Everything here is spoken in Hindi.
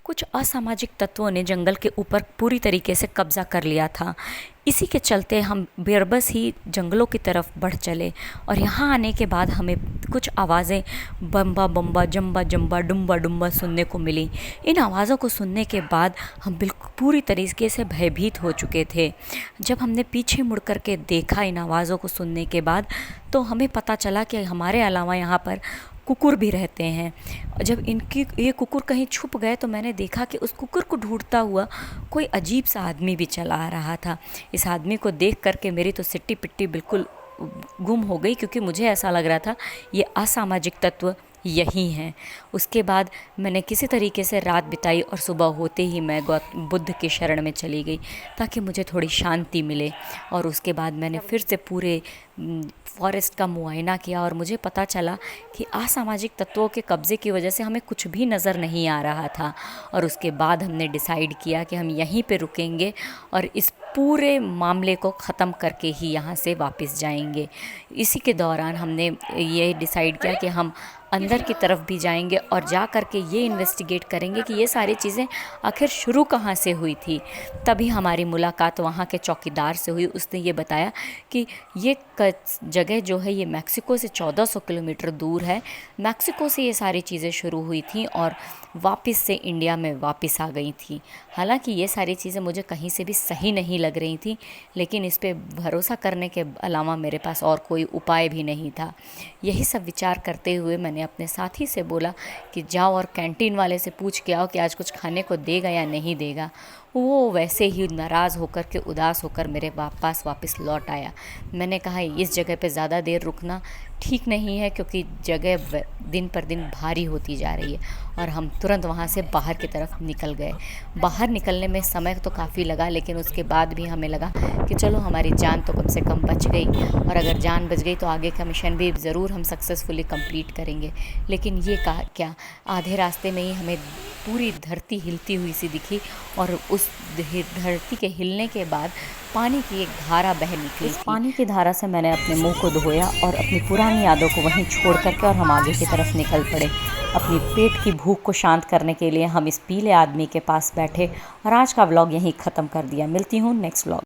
कुछ असामाजिक तत्वों ने जंगल के ऊपर पूरी तरीके से कब्जा कर लिया था। इसी के चलते हम बेरबस ही जंगलों की तरफ बढ़ चले और यहाँ आने के बाद हमें कुछ आवाज़ें बम्बा बम्बा जम्बा जम्बा डुम्बा डुम्बा सुनने को मिली। इन आवाज़ों को सुनने के बाद हम बिल्कुल पूरी तरीके से भयभीत हो चुके थे। जब हमने पीछे मुड़ कर के देखा इन आवाज़ों को सुनने के बाद, तो हमें पता चला कि हमारे अलावा यहाँ पर कुकुर भी रहते हैं। जब ये कुकुर कहीं छुप गए तो मैंने देखा कि उस कुकुर को ढूंढता हुआ कोई अजीब सा आदमी भी चला आ रहा था। इस आदमी को देख करके मेरी तो सिट्टी पिट्टी बिल्कुल गुम हो गई, क्योंकि मुझे ऐसा लग रहा था ये असामाजिक तत्व यही हैं। उसके बाद मैंने किसी तरीके से रात बिताई और सुबह होते ही मैं बुद्ध की शरण में चली गई ताकि मुझे थोड़ी शांति मिले। और उसके बाद मैंने फिर से पूरे फॉरेस्ट का मुआयना किया और मुझे पता चला कि असामाजिक तत्वों के कब्ज़े की वजह से हमें कुछ भी नज़र नहीं आ रहा था। और उसके बाद हमने डिसाइड किया कि हम यहीं पे रुकेंगे और इस पूरे मामले को ख़त्म करके ही यहाँ से वापस जाएंगे। इसी के दौरान हमने ये डिसाइड किया कि हम अंदर की तरफ भी जाएंगे और जा कर के ये इन्वेस्टिगेट करेंगे कि ये सारी चीज़ें आखिर शुरू कहाँ से हुई थी। तभी हमारी मुलाकात वहाँ के चौकीदार से हुई। उसने ये बताया कि ये जगह जो है ये मैक्सिको से 1400 किलोमीटर दूर है। मैक्सिको से ये सारी चीज़ें शुरू हुई थी और वापस से इंडिया में वापस आ गई थी। हालांकि ये सारी चीज़ें मुझे कहीं से भी सही नहीं लग रही थी, लेकिन इस पे भरोसा करने के अलावा मेरे पास और कोई उपाय भी नहीं था। यही सब विचार करते हुए मैंने अपने साथी से बोला कि जाओ और कैंटीन वाले से पूछ के आओ कि आज कुछ खाने को देगा या नहीं देगा। वो वैसे ही नाराज़ होकर के उदास होकर मेरे पास वापस लौट आया। मैंने कहा इस जगह पे ज़्यादा देर रुकना ठीक नहीं है, क्योंकि जगह दिन पर दिन भारी होती जा रही है। और हम तुरंत वहाँ से बाहर की तरफ निकल गए। बाहर निकलने में समय तो काफ़ी लगा, लेकिन उसके बाद भी हमें लगा कि चलो हमारी जान तो कम से कम बच गई, और अगर जान बच गई तो आगे का मिशन भी ज़रूर हम सक्सेसफुली कंप्लीट करेंगे। लेकिन ये क्या, आधे रास्ते में ही हमें पूरी धरती हिलती हुई सी दिखी और उस धरती के हिलने के बाद पानी की एक धारा बह निकली। इस पानी की धारा से मैंने अपने मुंह को धोया और अपनी पुरानी यादों को वहीं छोड़ करके और हम आगे की तरफ निकल पड़े। अपनी पेट की भूख को शांत करने के लिए हम इस पीले आदमी के पास बैठे और आज का व्लॉग यहीं ख़त्म कर दिया। मिलती हूँ नेक्स्ट व्लॉग।